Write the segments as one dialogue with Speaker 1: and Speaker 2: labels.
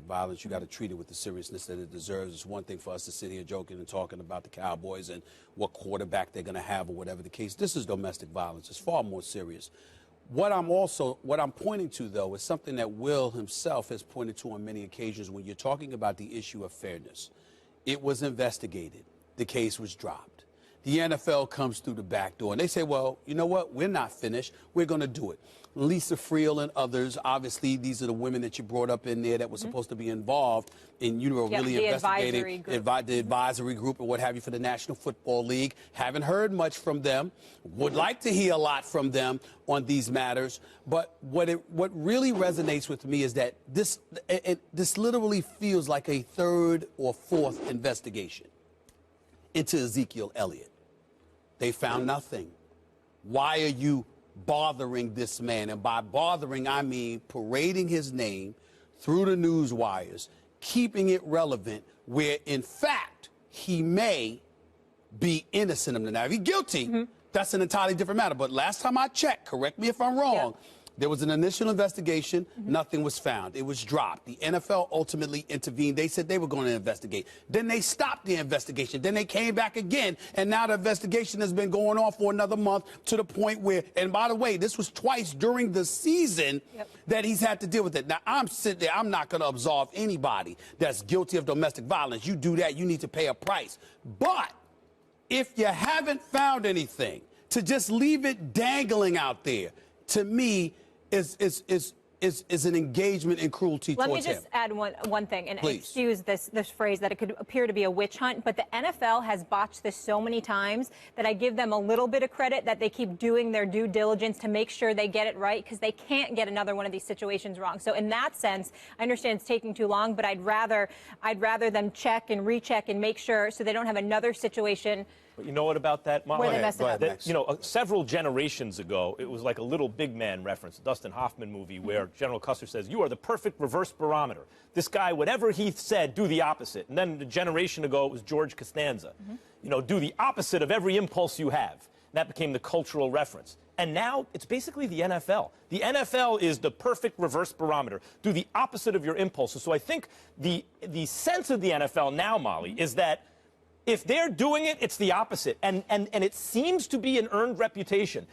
Speaker 1: violence, you got to treat it with the seriousness that it deserves. It's one thing for us to sit here joking and talking about the Cowboys and what quarterback they're going to have or whatever the case. This is domestic violence. It's far more serious. What I'm pointing to, though, is something that Will himself has pointed to on many occasions when you're talking about the issue of fairness. It was investigated. The case was dropped. The NFL comes through the back door, and they say, well, you know what? We're not finished. We're going to do it. Lisa Friel and others, obviously, these are the women that you brought up in there that were supposed to be involved in, really investigating the advisory group and what have you for the National Football League. Haven't heard much from them. Would like to hear a lot from them on these matters. But what really resonates with me is that this literally feels like a third or fourth investigation into Exekeiel Elliott. They found nothing. Why are you bothering this man? And by bothering, I mean parading his name through the news wires, keeping it relevant, where, in fact, he may be innocent of the matter. If he's guilty, that's an entirely different matter. But last time I checked, correct me if I'm wrong, there was an initial investigation. Nothing was found. It was dropped. The NFL ultimately intervened. They said they were going to investigate. Then they stopped the investigation. Then they came back again. And now the investigation has been going on for another month to the point where, and by the way, this was twice during the season that he's had to deal with it. Now, I'm sitting there. I'm not going to absolve anybody that's guilty of domestic violence. You do that, you need to pay a price. But if you haven't found anything, to just leave it dangling out there, to me, is an engagement in cruelty towards him.
Speaker 2: Let me just add one thing, and
Speaker 1: Please.
Speaker 2: excuse this phrase that it could appear to be a witch hunt, but the NFL has botched this so many times that I give them a little bit of credit that they keep doing their due diligence to make sure they get it right, because they can't get another one of these situations wrong. So in that sense, I understand it's taking too long, but I'd rather them check and recheck and make sure so they don't have another situation.
Speaker 3: But you know what about that, Molly?
Speaker 2: Where they mess it up.
Speaker 3: That, you know, several generations ago, it was like a little big man reference, a Dustin Hoffman movie, where General Custer says, you are the perfect reverse barometer. This guy, whatever he said, do the opposite. And then a generation ago, it was George Costanza. You know, do the opposite of every impulse you have. And that became the cultural reference. And now it's basically the NFL. The NFL is the perfect reverse barometer. Do the opposite of your impulses. So I think the sense of the NFL now, Molly, is that if they're doing it, it's the opposite. And it seems to be an earned reputation.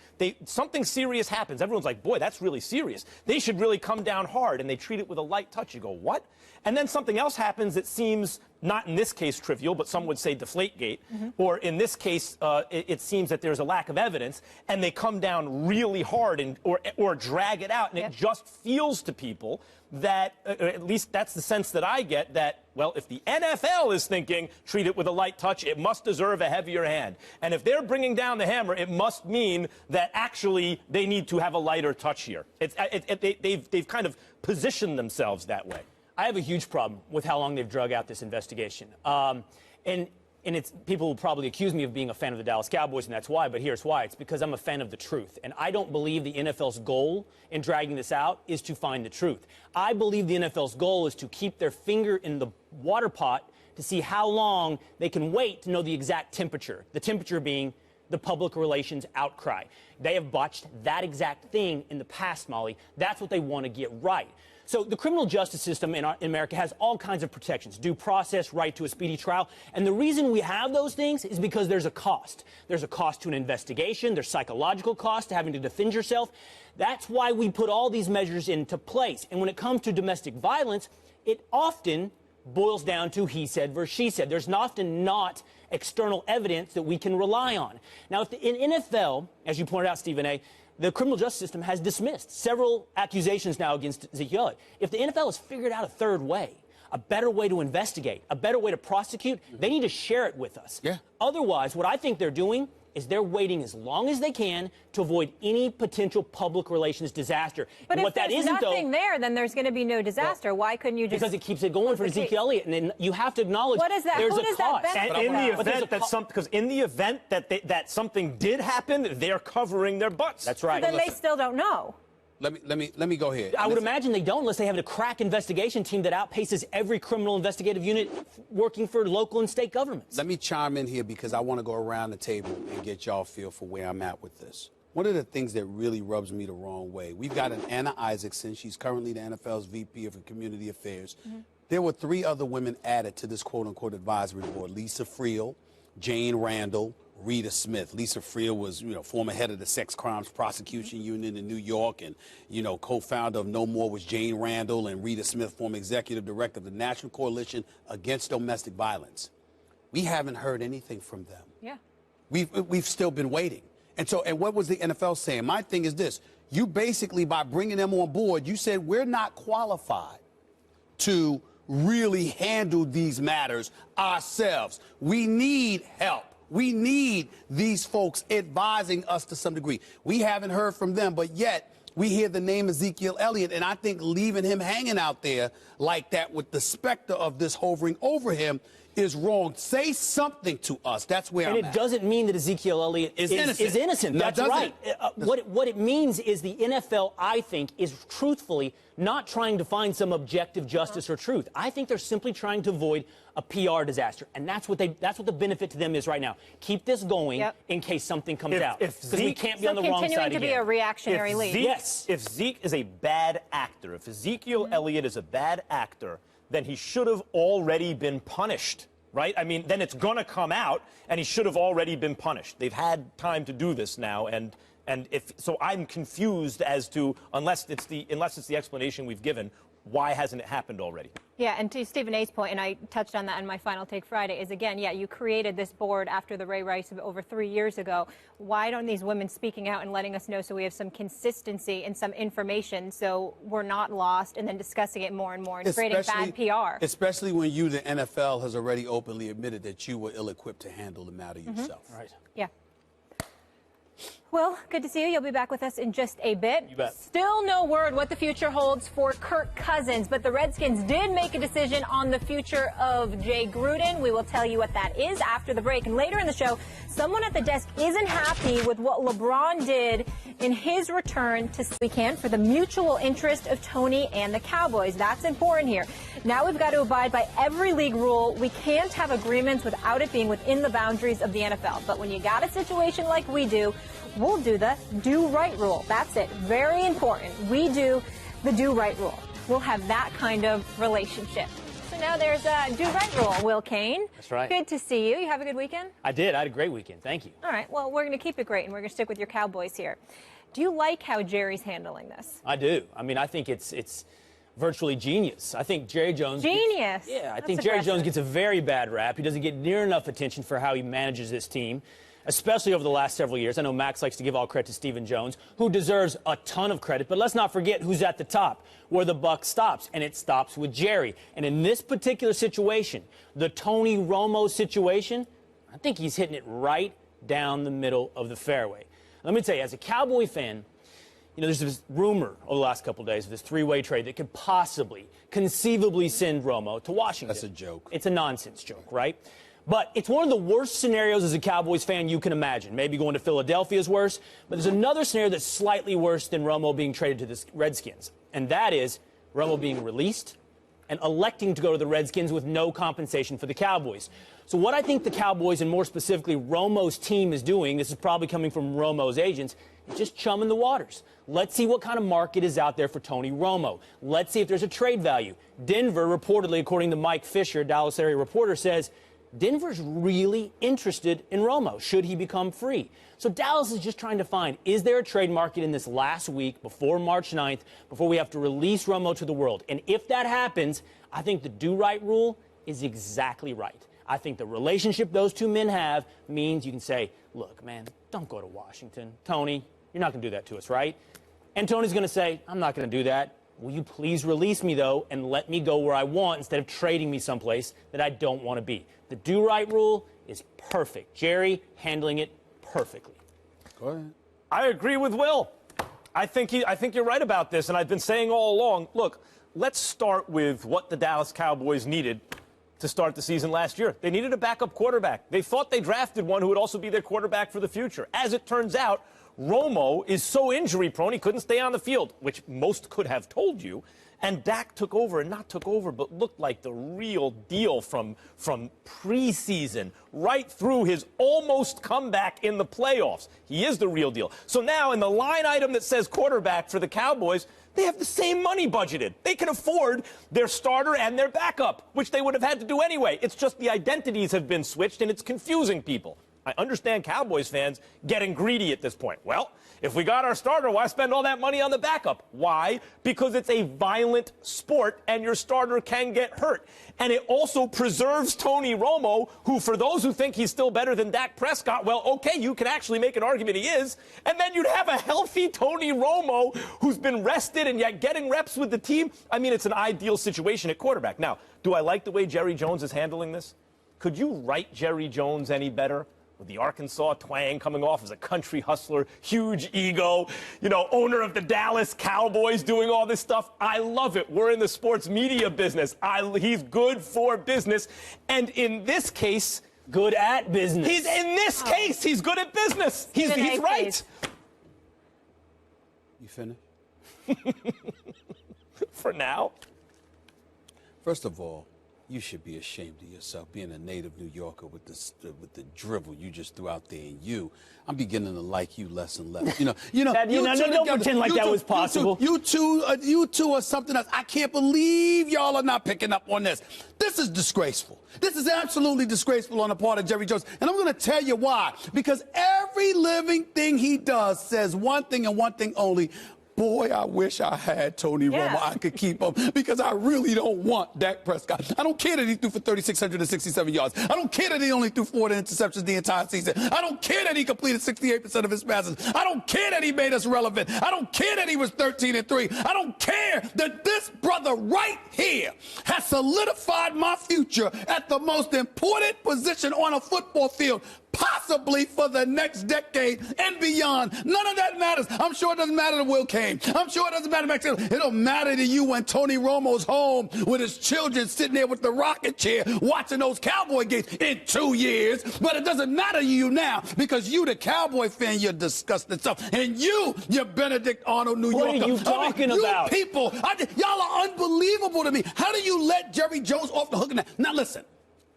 Speaker 3: Something serious happens. Everyone's like, boy, that's really serious. They should really come down hard, and they treat it with a light touch. You go, what? And then something else happens that seems, not in this case trivial, but some would say Deflategate, or in this case, it seems that there's a lack of evidence, and they come down really hard or drag it out, and it just feels to people that, at least that's the sense that I get, that, well, if the NFL is thinking, treat it with a light touch, it must deserve a heavier hand. And if they're bringing down the hammer, it must mean that actually they need to have a lighter touch here. They've kind of positioned themselves that way.
Speaker 4: I have a huge problem with how long they've drug out this investigation. And people will probably accuse me of being a fan of the Dallas Cowboys, and that's why, but here's why. It's because I'm a fan of the truth. And I don't believe the NFL's goal in dragging this out is to find the truth. I believe the NFL's goal is to keep their finger in the water pot to see how long they can wait to know the exact temperature. The temperature being the public relations outcry. They have botched that exact thing in the past, Molly. That's what they want to get right. So the criminal justice system in America has all kinds of protections, due process, right to a speedy trial. And the reason we have those things is because there's a cost. There's a cost to an investigation. There's psychological cost to having to defend yourself. That's why we put all these measures into place. And when it comes to domestic violence, it often boils down to he said versus she said. There's often not external evidence that we can rely on. Now, if in NFL, as you pointed out, Stephen A., the criminal justice system has dismissed several accusations now against Exekeiel. If the NFL has figured out a third way, a better way to investigate, a better way to prosecute, they need to share it with us. Otherwise, what I think they're doing is they're waiting as long as they can to avoid any potential public relations disaster.
Speaker 2: But
Speaker 4: and
Speaker 2: if there's nothing there, then there's going to be no disaster. Well, why couldn't you just...
Speaker 4: Because it keeps it going for Exekeiel Elliott, and then you have to acknowledge
Speaker 2: what is that?
Speaker 4: there's
Speaker 2: Who
Speaker 4: a
Speaker 2: does
Speaker 4: cost.
Speaker 2: That
Speaker 3: and in the event that because in the event that something did happen, they're covering their butts.
Speaker 4: That's right.
Speaker 2: So then they still don't know.
Speaker 1: Let me go here.
Speaker 4: I would imagine they don't unless they have a crack investigation team that outpaces every criminal investigative unit working for local and state governments.
Speaker 1: Let me chime in here because I want to go around the table and get y'all feel for where I'm at with this. One of the things that really rubs me the wrong way, we've got an Anna Isaacson. She's currently the NFL's VP of Community Affairs. There were 3 other women added to this quote-unquote advisory board: Lisa Friel, Jane Randall, Rita Smith. Lisa Friel was, former head of the Sex Crimes Prosecution Union in New York, and, co-founder of No More was Jane Randall, and Rita Smith, former executive director of the National Coalition Against Domestic Violence. We haven't heard anything from them.
Speaker 2: Yeah.
Speaker 1: We've still been waiting. And what was the NFL saying? My thing is this: you basically, by bringing them on board, you said we're not qualified to really handle these matters ourselves. We need help. We need these folks advising us to some degree. We haven't heard from them, but yet we hear the name Exekeiel Elliott, and I think leaving him hanging out there like that with the specter of this hovering over him is wrong. Say something to us. That's where I'm at.
Speaker 4: And it doesn't mean that Exekeiel Elliott is innocent.
Speaker 1: No,
Speaker 4: That's right. What it means is the NFL, I think, is truthfully not trying to find some objective justice or truth. I think they're simply trying to avoid a PR disaster, and that's what the benefit to them is right now. Keep this going in case something comes out, because we can't be on the wrong side again.
Speaker 2: Continuing to be a reactionary league.
Speaker 3: Yes. If Zeke is a bad actor, if Exekeiel Elliott is a bad actor, then he should have already been punished, right? I mean, then it's going to come out, and he should have already been punished. They've had time to do this now, and so I'm confused as to, unless it's the explanation we've given, why hasn't it happened already?
Speaker 2: Yeah, and to Stephen A's point, and I touched on that in my final take Friday, is again, you created this board after the Ray Rice of over 3 years ago. Why don't these women speaking out and letting us know so we have some consistency and some information so we're not lost, and then discussing it more and more and creating bad PR?
Speaker 1: Especially when the NFL, has already openly admitted that you were ill-equipped to handle the matter yourself.
Speaker 4: Right.
Speaker 2: Yeah. Well, good to see you. You'll be back with us in just a bit.
Speaker 4: You bet.
Speaker 2: Still no word what the future holds for Kirk Cousins, but the Redskins did make a decision on the future of Jay Gruden. We will tell you what that is after the break. And later in the show, someone at the desk isn't happy with what LeBron did in his return to weekend for the mutual interest of Tony and the Cowboys. That's important here. Now we've got to abide by every league rule. We can't have agreements without it being within the boundaries of the NFL. But when you got a situation like we do, we'll do the do-right rule. That's it. Very important. We do the do-right rule. We'll have that kind of relationship. So now there's a do-right rule, Will Kane.
Speaker 4: That's right.
Speaker 2: Good to see you. You have a good weekend?
Speaker 4: I did. I had a great weekend. Thank you.
Speaker 2: All right. Well, we're going to keep it great, and we're going to stick with your Cowboys here. Do you like how Jerry's handling this?
Speaker 4: I do. I mean, I think it's virtually genius. I think Jerry Jones...
Speaker 2: Genius?
Speaker 4: I think Jerry Jones gets a very bad rap. He doesn't get near enough attention for how he manages this team, especially over the last several years. I know Max likes to give all credit to Stephen Jones, who deserves a ton of credit, but let's not forget who's at the top, where the buck stops, and it stops with Jerry. And in this particular situation, the Tony Romo situation, I think he's hitting it right down the middle of the fairway. Let me tell you, as a Cowboy fan, there's this rumor over the last couple of days of this three-way trade that could possibly, conceivably send Romo to Washington.
Speaker 1: That's a joke.
Speaker 4: It's a nonsense joke, right? But it's one of the worst scenarios as a Cowboys fan you can imagine. Maybe going to Philadelphia is worse. But there's another scenario that's slightly worse than Romo being traded to the Redskins. And that is Romo being released and electing to go to the Redskins with no compensation for the Cowboys. So what I think the Cowboys, and more specifically Romo's team, is doing, this is probably coming from Romo's agents, is just chumming the waters. Let's see what kind of market is out there for Tony Romo. Let's see if there's a trade value. Denver, reportedly, according to Mike Fisher, Dallas area reporter, says Denver's really interested in Romo, should he become free. So Dallas is just trying to find, is there a trade market in this last week before March 9th, before we have to release Romo to the world? And if that happens, I think the do-right rule is exactly right. I think the relationship those two men have means you can say, look, man, don't go to Washington. Tony, you're not going to do that to us, right? And Tony's going to say, I'm not going to do that. Will you please release me, though, and let me go where I want instead of trading me someplace that I don't want to be? The do-right rule is perfect. Jerry handling it perfectly.
Speaker 1: Go ahead.
Speaker 3: I agree with Will. I think you're right about this, and I've been saying all along, look, let's start with what the Dallas Cowboys needed to start the season last year. They needed a backup quarterback. They thought they drafted one who would also be their quarterback for the future. As it turns out, Romo is so injury-prone he couldn't stay on the field, which most could have told you. And Dak took over, and not took over, but looked like the real deal from preseason right through his almost comeback in the playoffs. He is the real deal. So now in the line item that says quarterback for the Cowboys, They have the same money budgeted. They can afford their starter and their backup, which they would have had to do anyway. It's just the identities have been switched, and it's confusing people. I understand Cowboys fans getting greedy at this point. Well, if we got our starter, why spend all that money on the backup? Why? Because it's a violent sport, and your starter can get hurt. And it also preserves Tony Romo, who, for those who think he's still better than Dak Prescott, well, okay, you can actually make an argument he is. And then you'd have a healthy Tony Romo who's been rested and yet getting reps with the team. I mean, it's an ideal situation at quarterback. Now, do I like the way Jerry Jones is handling this? Could you write Jerry Jones any better? With the Arkansas twang, coming off as a country hustler, huge ego, owner of the Dallas Cowboys, doing all this stuff. I love it. We're in the sports media business. He's good for business. And in this case,
Speaker 4: good at business.
Speaker 3: He's good at business. He's right.
Speaker 1: You finished?
Speaker 3: For now.
Speaker 1: First of all, you should be ashamed of yourself, being a native New Yorker with the drivel you just threw out there. And I'm beginning to like you less and less.
Speaker 4: Don't pretend like that was possible.
Speaker 1: You two are something else. I can't believe y'all are not picking up on this. This is disgraceful. This is absolutely disgraceful on the part of Jerry Jones. And I'm going to tell you why. Because every living thing he does says one thing and one thing only. Boy, I wish I had Tony Romo. I could keep him because I really don't want Dak Prescott. I don't care that he threw for 3,667 yards. I don't care that he only threw 4 interceptions the entire season. I don't care that he completed 68% of his passes. I don't care that he made us relevant. I don't care that he was 13-3. I don't care that this brother right here has solidified my future at the most important position on a football field, possibly for the next decade and beyond. None of that matters. I'm sure it doesn't matter to Will Kane. I'm sure it doesn't matter to Max Taylor. It don't matter to you when Tony Romo's home with his children sitting there with the rocket chair watching those Cowboy games in 2 years. But it doesn't matter to you now because you, the Cowboy fan, you're disgusting stuff. And you Benedict Arnold, New Yorker.
Speaker 4: What are you talking about?
Speaker 1: You people, y'all are unbelievable to me. How do you let Jerry Jones off the hook? Now listen,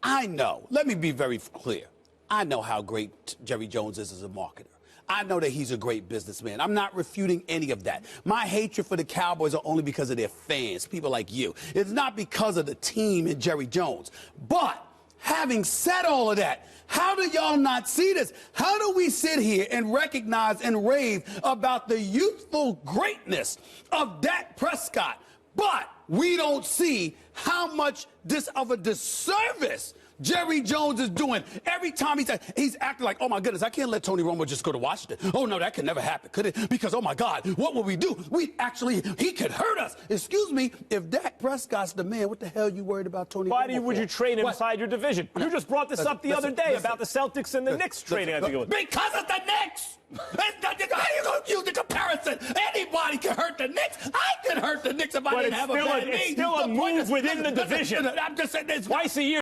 Speaker 1: I know. Let me be very clear. I know how great Jerry Jones is as a marketer. I know that he's a great businessman. I'm not refuting any of that. My hatred for the Cowboys are only because of their fans, people like you. It's not because of the team and Jerry Jones. But having said all of that, how do y'all not see this? How do we sit here and recognize and rave about the youthful greatness of Dak Prescott, but we don't see how much of a disservice Jerry Jones is doing every time he's acting like, oh, my goodness, I can't let Tony Romo just go to Washington. Oh, no, that could never happen, could it? Because, oh, my God, what will we do? He could hurt us. Excuse me, if Dak Prescott's the man, what the hell are you worried about Tony Romo
Speaker 3: would you trade inside your division? You just brought this up the other day about the Celtics and the Knicks trading. I think it was.
Speaker 1: Because it's the Knicks! How are you going to use the comparison? Anybody can hurt the Knicks. I could hurt the Knicks if I didn't have a bad knee.
Speaker 3: It's still a move within the division.
Speaker 1: I'm just saying this.
Speaker 3: Twice a year.